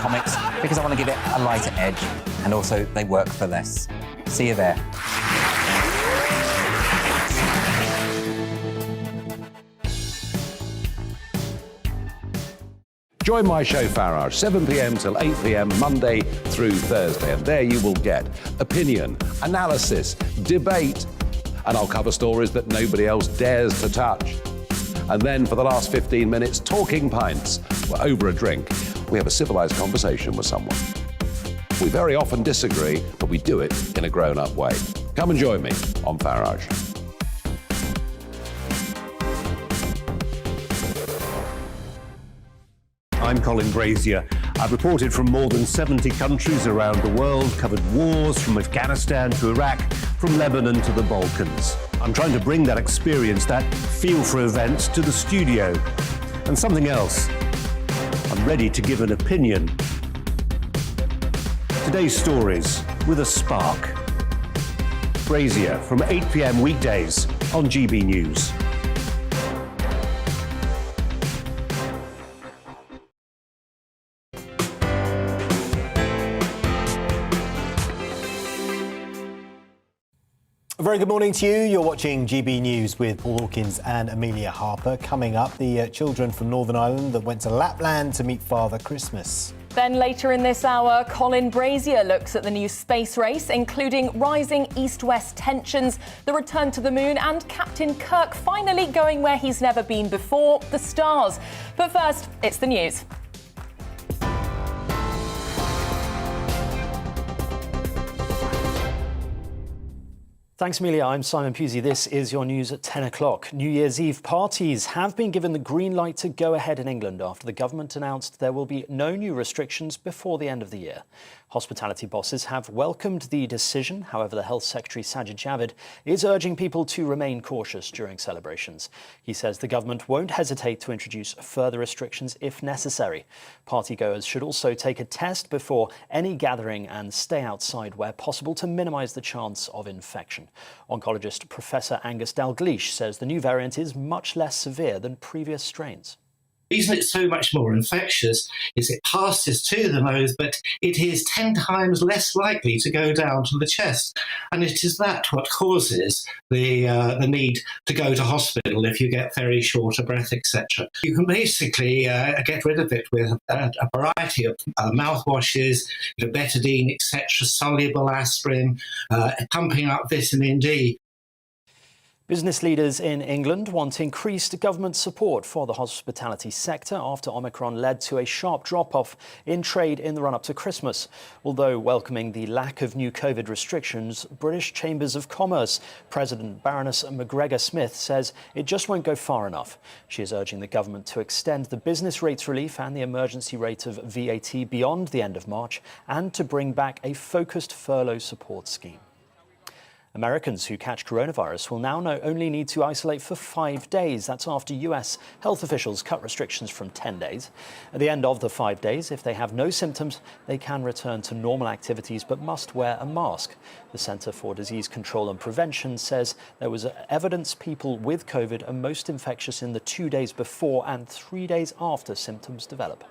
comics because I want to give it a lighter edge, and also they work for less. See you there. Join my show Farage, 7 p.m. till 8 p.m. Monday through Thursday, and there you will get opinion, analysis, debate, and I'll cover stories that nobody else dares to touch. And then for the last 15 minutes, talking pints. We're over a drink. We have a civilised conversation with someone. We very often disagree, but we do it in a grown-up way. Come and join me on Farage. I'm Colin Brazier. I've reported from more than 70 countries around the world, covered wars from Afghanistan to Iraq, from Lebanon to the Balkans. I'm trying to bring that experience, that feel for events, to the studio. And something else. I'm ready to give an opinion. Today's stories with a spark. Brazier from 8 p.m. weekdays on GB News. A very good morning to you. You're watching GB News with Paul Hawkins and Amelia Harper. Coming up, the children from Northern Ireland that went to Lapland to meet Father Christmas. Then later in this hour, Colin Brazier looks at the new space race, including rising east-west tensions, the return to the moon, and Captain Kirk finally going where he's never been before, the stars. But first, it's the news. Thanks, Amelia. I'm Simon Pusey. This is your news at 10 o'clock. New Year's Eve parties have been given the green light to go ahead in England after the government announced there will be no new restrictions before the end of the year. Hospitality bosses have welcomed the decision. However, the Health Secretary Sajid Javid is urging people to remain cautious during celebrations. He says the government won't hesitate to introduce further restrictions if necessary. Partygoers should also take a test before any gathering and stay outside where possible to minimise the chance of infection. Oncologist Professor Angus Dalgleish says the new variant is much less severe than previous strains. The reason it's so much more infectious is it passes to the nose, but it is 10 times less likely to go down to the chest. And it is that what causes the need to go to hospital if you get very short of breath, etc. You can basically get rid of it with a variety of mouthwashes, betadine, etc., soluble aspirin, pumping up vitamin D. Business leaders in England want increased government support for the hospitality sector after Omicron led to a sharp drop-off in trade in the run-up to Christmas. Although welcoming the lack of new COVID restrictions, British Chambers of Commerce President Baroness McGregor-Smith says it just won't go far enough. She is urging the government to extend the business rates relief and the emergency rate of VAT beyond the end of March and to bring back a focused furlough support scheme. Americans who catch coronavirus will now only need to isolate for 5 days. That's after US health officials cut restrictions from 10 days. At the end of the 5 days, if they have no symptoms, they can return to normal activities but must wear a mask. The Centre for Disease Control and Prevention says there was evidence people with COVID are most infectious in the 2 days before and 3 days after symptoms develop.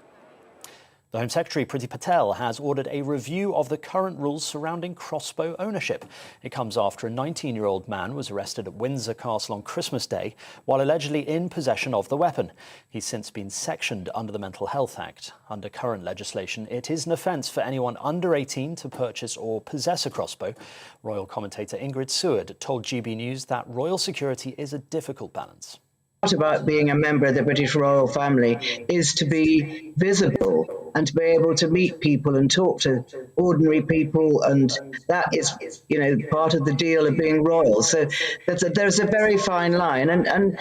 The Home Secretary, Priti Patel, has ordered a review of the current rules surrounding crossbow ownership. It comes after a 19-year-old man was arrested at Windsor Castle on Christmas Day while allegedly in possession of the weapon. He's since been sectioned under the Mental Health Act. Under current legislation, it is an offence for anyone under 18 to purchase or possess a crossbow. Royal commentator Ingrid Seward told GB News that royal security is a difficult balance. Part about being a member of the British royal family is to be visible and to be able to meet people and talk to ordinary people, and that is, part of the deal of being royal. So there's a very fine line, and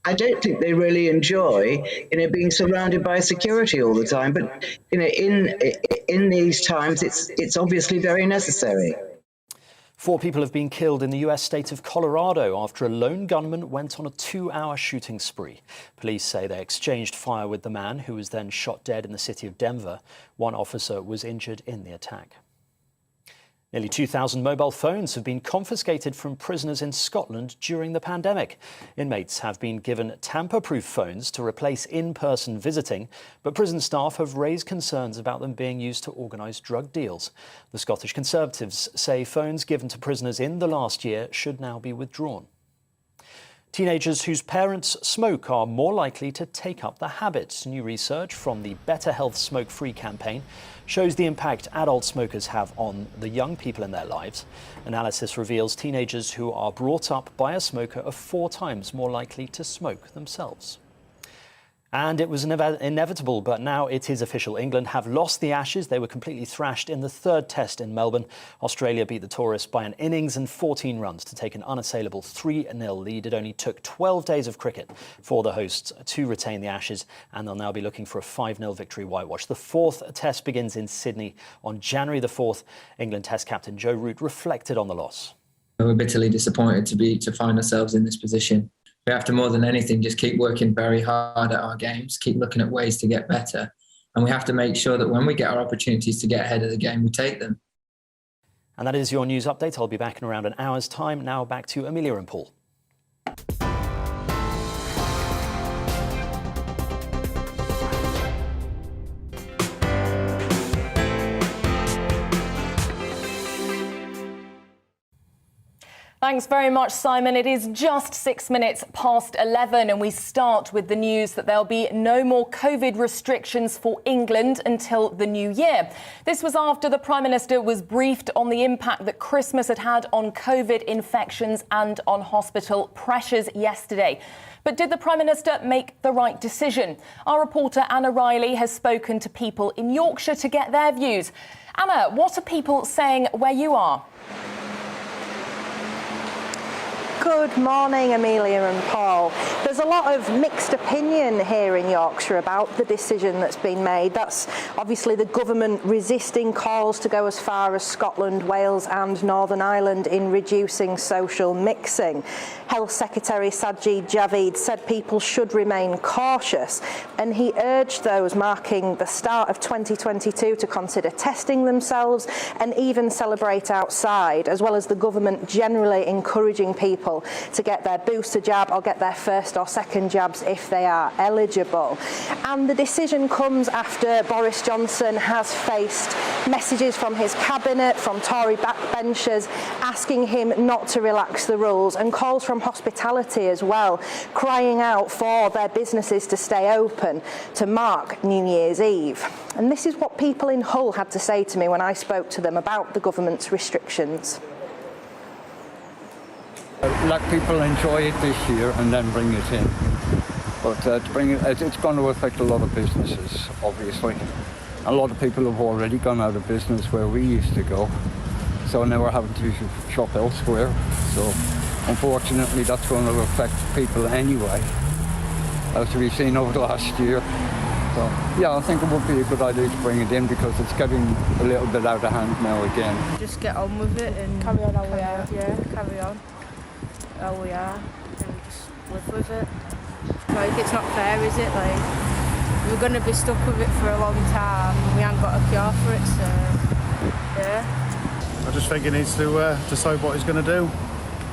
I don't think they really enjoy, being surrounded by security all the time. But in these times, it's obviously very necessary. 4 people have been killed in the US state of Colorado after a lone gunman went on a 2-hour shooting spree. Police say they exchanged fire with the man, who was then shot dead in the city of Denver. One officer was injured in the attack. Nearly 2,000 mobile phones have been confiscated from prisoners in Scotland during the pandemic. Inmates have been given tamper-proof phones to replace in-person visiting, but prison staff have raised concerns about them being used to organise drug deals. The Scottish Conservatives say phones given to prisoners in the last year should now be withdrawn. Teenagers whose parents smoke are more likely to take up the habit. New research from the Better Health Smoke Free campaign shows the impact adult smokers have on the young people in their lives. Analysis reveals teenagers who are brought up by a smoker are 4 times more likely to smoke themselves. And it was inevitable, but now it is official. England have lost the Ashes. They were completely thrashed in the 3rd test in Melbourne. Australia beat the tourists by an innings and 14 runs to take an unassailable 3-0 lead. It only took 12 days of cricket for the hosts to retain the Ashes, and they'll now be looking for a 5-0 victory whitewash. The 4th test begins in Sydney on January the 4th. England Test captain Joe Root reflected on the loss. We're bitterly disappointed to find ourselves in this position. We have to, more than anything, just keep working very hard at our games, keep looking at ways to get better. And we have to make sure that when we get our opportunities to get ahead of the game, we take them. And that is your news update. I'll be back in around an hour's time. Now back to Amelia and Paul. Thanks very much, Simon. It is just 6 minutes past 11 and we start with the news that there'll be no more COVID restrictions for England until the new year. This was after the Prime Minister was briefed on the impact that Christmas had had on COVID infections and on hospital pressures yesterday. But did the Prime Minister make the right decision? Our reporter Anna Riley has spoken to people in Yorkshire to get their views. Anna, what are people saying where you are? Good morning, Amelia and Paul. There's a lot of mixed opinion here in Yorkshire about the decision that's been made. That's obviously the government resisting calls to go as far as Scotland, Wales and Northern Ireland in reducing social mixing. Health Secretary Sajid Javid said people should remain cautious, and he urged those marking the start of 2022 to consider testing themselves and even celebrate outside, as well as the government generally encouraging people to get their booster jab or get their first or second jabs if they are eligible. And the decision comes after Boris Johnson has faced messages from his cabinet, from Tory backbenchers, asking him not to relax the rules, and calls from hospitality as well, crying out for their businesses to stay open to mark New Year's Eve. And this is what people in Hull had to say to me when I spoke to them about the government's restrictions. Let people enjoy it this year and then bring it in. But to bring it, it's going to affect a lot of businesses, obviously. A lot of people have already gone out of business where we used to go. So now we're having to shop elsewhere. So unfortunately that's going to affect people anyway, as we've seen over the last year. So yeah, I think it would be a good idea to bring it in because it's getting a little bit out of hand now again. Just get on with it and carry on how we are. Yeah, carry on how we are and just live with it. Like, it's not fair, is it? Like, we're going to be stuck with it for a long time and we haven't got a cure for it, so yeah. I just think he needs to decide what he's going to do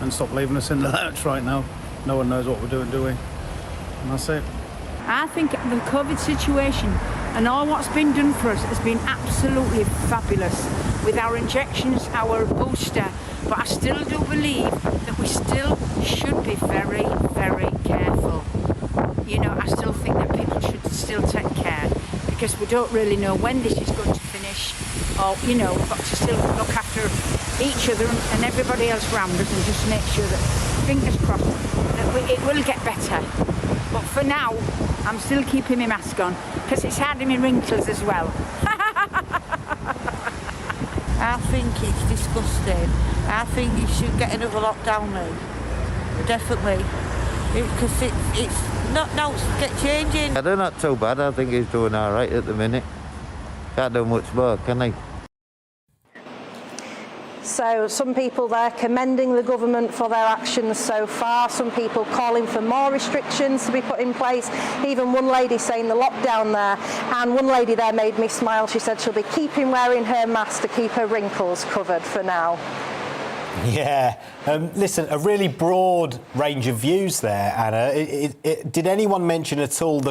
and stop leaving us in the lurch right now. No one knows what we're doing, do we? And that's it. I think the COVID situation and all what's been done for us has been absolutely fabulous with our injections, our booster. But I still do believe that we still should be very, very careful. You know, I still think that people should still take care because we don't really know when this is going to finish. Or, you know, we've got to still look after each other and everybody else around us and just make sure that, fingers crossed, that it will get better. But for now, I'm still keeping my mask on because it's hiding me wrinkles as well. I think it's disgusting. I think you should get another lockdown now. Definitely. Because it's not get changing. They're not too bad. I think he's doing all right at the minute. Can't do much more, can he? So some people there commending the government for their actions so far, some people calling for more restrictions to be put in place, even one lady saying the lockdown there, and one lady there made me smile. She said she'll be keeping wearing her mask to keep her wrinkles covered for now. Yeah, listen, a really broad range of views there, Anna. Did anyone mention at all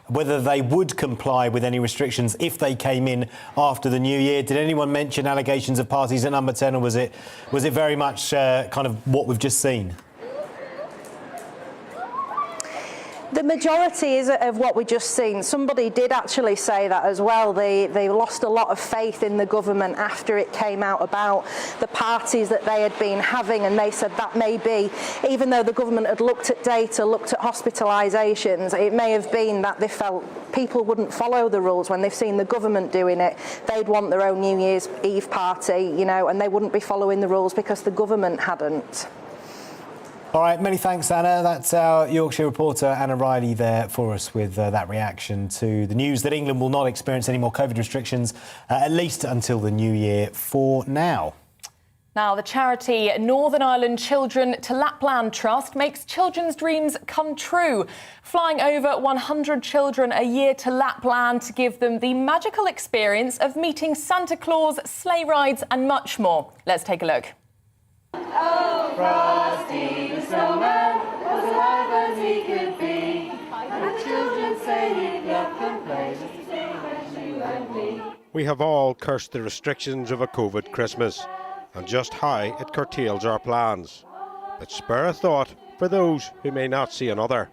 whether they would comply with any restrictions if they came in after the new year? Did anyone mention allegations of parties at number 10, or was it very much kind of what we've just seen? The majority is of what we just seen. Somebody did actually say that as well. They lost a lot of faith in the government after it came out about the parties that they had been having, and they said that may be, even though the government had looked at data, looked at hospitalisations, it may have been that they felt people wouldn't follow the rules when they've seen the government doing it. They'd want their own New Year's Eve party, you know, and they wouldn't be following the rules because the government hadn't. All right, many thanks, Anna. That's our Yorkshire reporter, Anna Riley, there for us with that reaction to the news that England will not experience any more COVID restrictions, at least until the new year for now. Now, the charity Northern Ireland Children to Lapland Trust makes children's dreams come true, flying over 100 children a year to Lapland to give them the magical experience of meeting Santa Claus, sleigh rides and much more. Let's take a look. Oh, Frosty the snowman was alive as he could be. And the children say he'd up and play just the same as you and me. We have all cursed the restrictions of a COVID Christmas and just how it curtails our plans. But spare a thought for those who may not see another.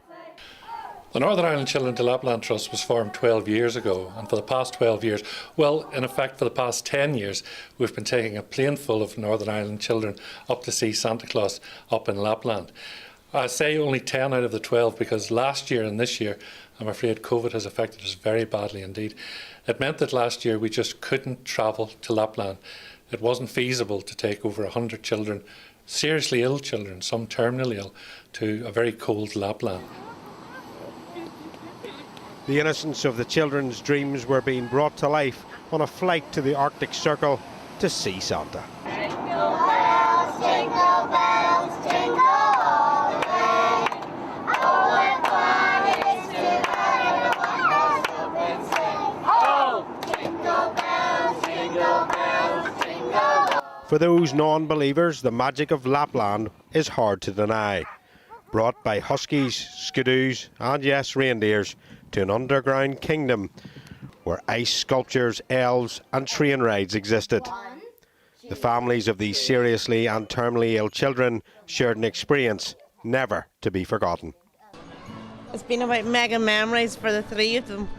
The Northern Ireland Children to Lapland Trust was formed 12 years ago, and for the past 12 years, well, in effect for the past 10 years, we've been taking a plane full of Northern Ireland children up to see Santa Claus up in Lapland. I say only 10 out of the 12 because last year and this year, I'm afraid COVID has affected us very badly indeed. It meant that last year we just couldn't travel to Lapland. It wasn't feasible to take over 100 children, seriously ill children, some terminally ill, to a very cold Lapland. The innocence of the children's dreams were being brought to life on a flight to the Arctic Circle to see Santa. Jingle bells, jingle all the way. Oh, what fun it is to ride in a one-horse open sleigh. Oh, jingle bells, jingle. For those non-believers, the magic of Lapland is hard to deny. Brought by huskies, skidoos and yes, reindeers, to an underground kingdom where ice sculptures, elves and train rides existed. The families of these seriously and terminally ill children shared an experience never to be forgotten. It's been about mega memories for the three of them,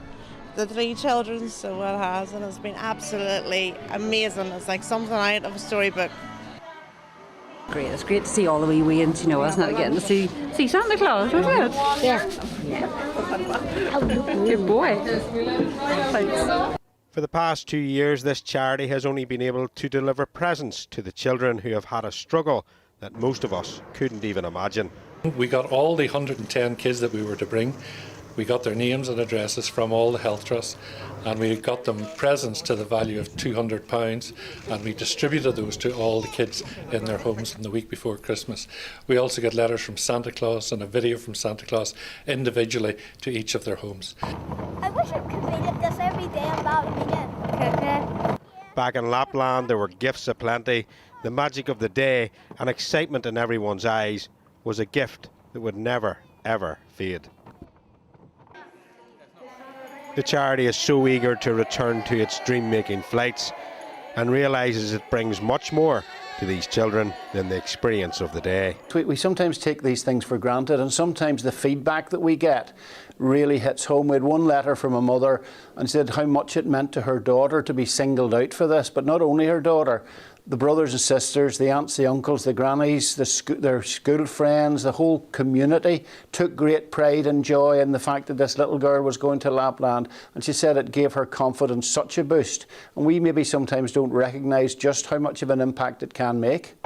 the three children, so it has, and it's been absolutely amazing. It's like something out of a storybook. Great, it's great to see all the wee ones, you know, isn't it? Getting to see Santa Claus, wasn't it? Yeah. Good boy. Thanks. For the past 2 years, this charity has only been able to deliver presents to the children who have had a struggle that most of us couldn't even imagine. We got all the 110 kids that we were to bring. We got their names and addresses from all the health trusts, and we got them presents to the value of £200, and we distributed those to all the kids in their homes in the week before Christmas. We also got letters from Santa Claus and a video from Santa Claus individually to each of their homes. I wish I could relive this every day about again. Back in Lapland, there were gifts aplenty. The magic of the day and excitement in everyone's eyes was a gift that would never, ever fade. The charity is so eager to return to its dream-making flights and realises it brings much more to these children than the experience of the day. We sometimes take these things for granted, and sometimes the feedback that we get really hits home. We had one letter from a mother and said how much it meant to her daughter to be singled out for this, but not only her daughter, the brothers and sisters, the aunts, the uncles, the grannies, their school friends, the whole community took great pride and joy in the fact that this little girl was going to Lapland, and she said it gave her confidence such a boost. And we maybe sometimes don't recognise just how much of an impact it can make.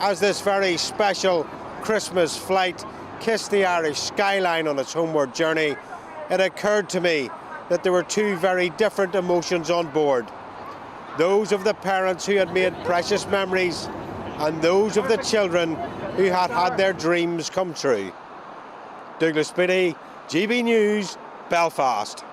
As this very special Christmas flight kissed the Irish skyline on its homeward journey, it occurred to me that there were two very different emotions on board. Those of the parents who had made precious memories and those of the children who had had their dreams come true. Douglas Beattie, GB News, Belfast.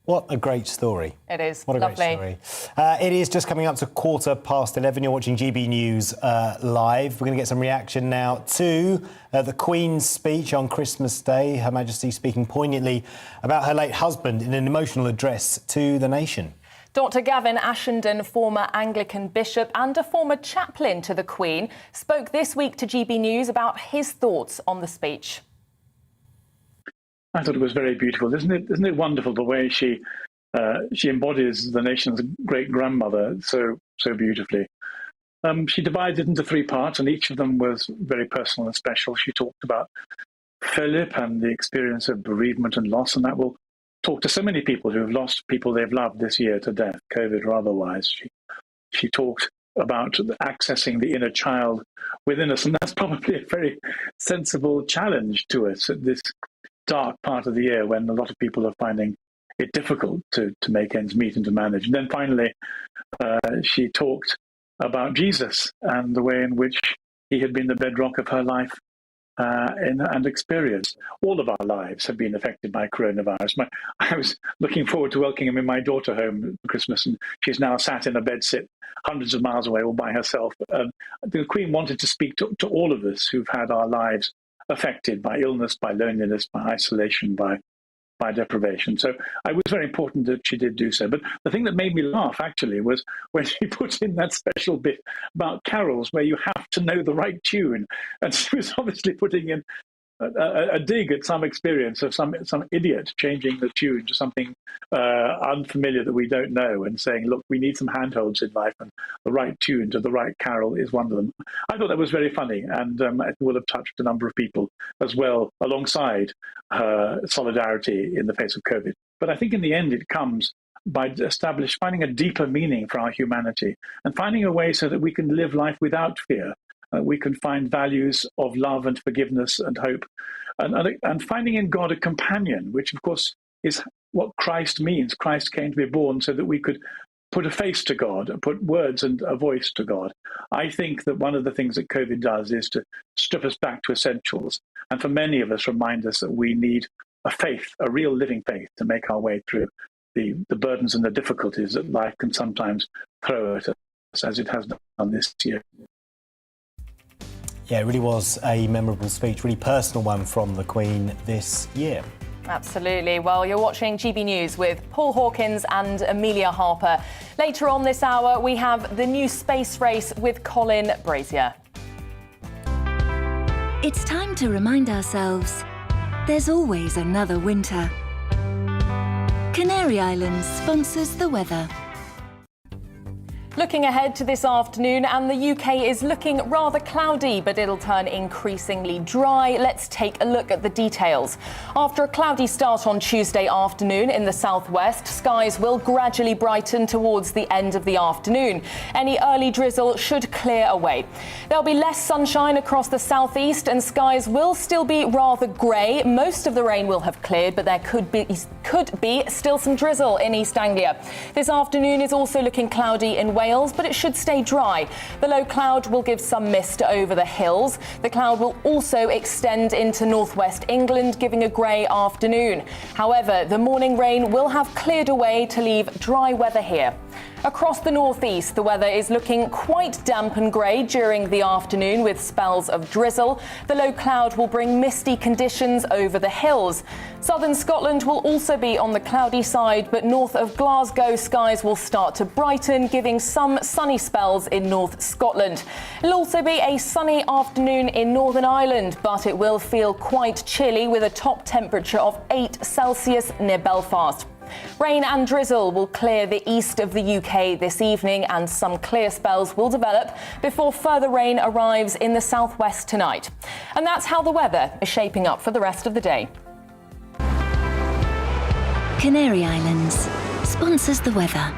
What a great story. It is. What a lovely. great story. It is just coming up to 11:15. You're watching GB News live. We're going to get some reaction now to the Queen's speech on Christmas Day. Her Majesty speaking poignantly about her late husband in an emotional address to the nation. Dr. Gavin Ashenden, former Anglican bishop and a former chaplain to the Queen, spoke this week to GB News about his thoughts on the speech. I thought it was very beautiful. Isn't it wonderful the way she embodies the nation's great grandmother so beautifully. She divided it into three parts, and each of them was very personal and special. She talked about Philip and the experience of bereavement and loss, and that will talk to so many people who have lost people they've loved this year to death, COVID or otherwise. She talked about accessing the inner child within us, and that's probably a very sensible challenge to us at this dark part of the year when a lot of people are finding it difficult to make ends meet and to manage. And then finally, she talked about Jesus and the way in which he had been the bedrock of her life and experience. All of our lives have been affected by coronavirus. I was looking forward to welcoming my daughter home for Christmas, and she's now sat in a bedsit hundreds of miles away all by herself. The Queen wanted to speak to all of us who've had our lives affected by illness, by loneliness, by isolation, by deprivation. So it was very important that she did do so. But the thing that made me laugh, actually, was when she put in that special bit about carols where you have to know the right tune. And she was obviously putting in a dig at some experience of some idiot changing the tune to something unfamiliar that we don't know and saying, look, we need some handholds in life, and the right tune to the right carol is one of them. I thought that was very funny, and it will have touched a number of people as well, alongside her solidarity in the face of COVID. But I think in the end it comes by finding a deeper meaning for our humanity and finding a way so that we can live life without fear. We can find values of love and forgiveness and hope, and finding in God a companion, which of course is what Christ means. Christ came to be born so that we could put a face to God, put words and a voice to God. I think that one of the things that COVID does is to strip us back to essentials, and for many of us remind us that we need a faith, a real living faith, to make our way through the burdens and the difficulties that life can sometimes throw at us, as it has done this year. Yeah, it really was a memorable speech, really personal one from the Queen this year. Absolutely. Well, you're watching GB News with Paul Hawkins and Amelia Harper. Later on this hour, we have the new space race with Colin Brazier. It's time to remind ourselves there's always another winter. Canary Islands sponsors the weather. Looking ahead to this afternoon, and the UK is looking rather cloudy, but it'll turn increasingly dry. Let's take a look at the details. After a cloudy start on Tuesday afternoon in the southwest, skies will gradually brighten towards the end of the afternoon. Any early drizzle should clear away. There'll be less sunshine across the southeast, and skies will still be rather grey. Most of the rain will have cleared, but there could be still some drizzle in East Anglia. This afternoon is also looking cloudy in Wales, but it should stay dry. The low cloud will give some mist over the hills. The cloud will also extend into northwest England, giving a grey afternoon. However, the morning rain will have cleared away to leave dry weather here. Across the northeast, the weather is looking quite damp and grey during the afternoon with spells of drizzle. The low cloud will bring misty conditions over the hills. Southern Scotland will also be on the cloudy side, but north of Glasgow, skies will start to brighten, giving some sunny spells in North Scotland. It'll also be a sunny afternoon in Northern Ireland, but it will feel quite chilly with a top temperature of 8 Celsius near Belfast. Rain and drizzle will clear the east of the UK this evening, and some clear spells will develop before further rain arrives in the southwest tonight. And that's how the weather is shaping up for the rest of the day. Canary Islands sponsors the weather.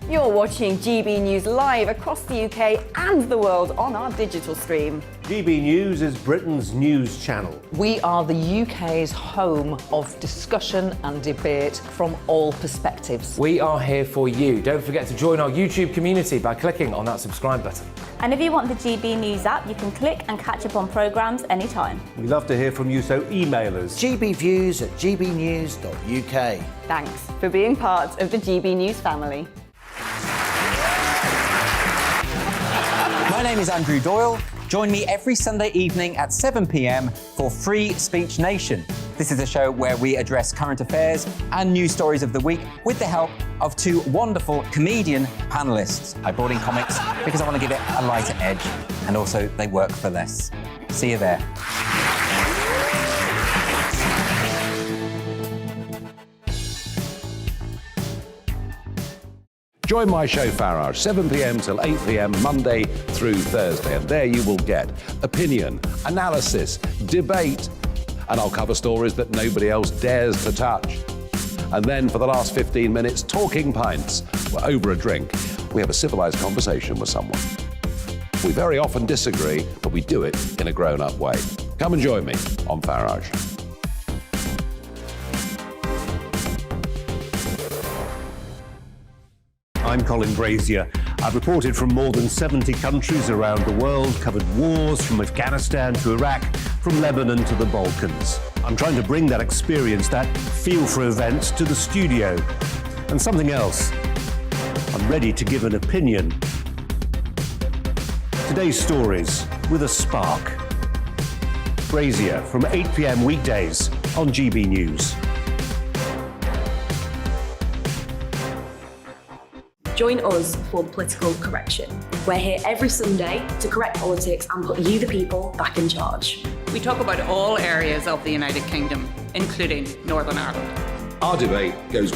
You're watching GB News live across the UK and the world on our digital stream. GB News is Britain's news channel. We are the UK's home of discussion and debate from all perspectives. We are here for you. Don't forget to join our YouTube community by clicking on that subscribe button. And if you want the GB News app, you can click and catch up on programmes anytime. We love to hear from you, so email us. gbviews@gbnews.uk. Thanks for being part of the GB News family. My name is Andrew Doyle. Join me every Sunday evening at 7 p.m. for Free Speech Nation. This is a show where we address current affairs and news stories of the week with the help of two wonderful comedian panellists. I brought in comics because I want to give it a lighter edge, and also they work for less. See you there. Join my show Farage, 7 p.m. till 8 p.m. Monday through Thursday, and there you will get opinion, analysis, debate, and I'll cover stories that nobody else dares to touch. And then for the last 15 minutes, talking pints. We're over a drink. We have a civilised conversation with someone. We very often disagree, but we do it in a grown-up way. Come and join me on Farage. I'm Colin Brazier. I've reported from more than 70 countries around the world, covered wars from Afghanistan to Iraq, from Lebanon to the Balkans. I'm trying to bring that experience, that feel for events, to the studio. And something else. I'm ready to give an opinion. Today's stories with a spark. Brazier from 8 p.m. weekdays on GB News. Join us for Political Correction. We're here every Sunday to correct politics and put you, the people, back in charge. We talk about all areas of the United Kingdom, including Northern Ireland. Our debate goes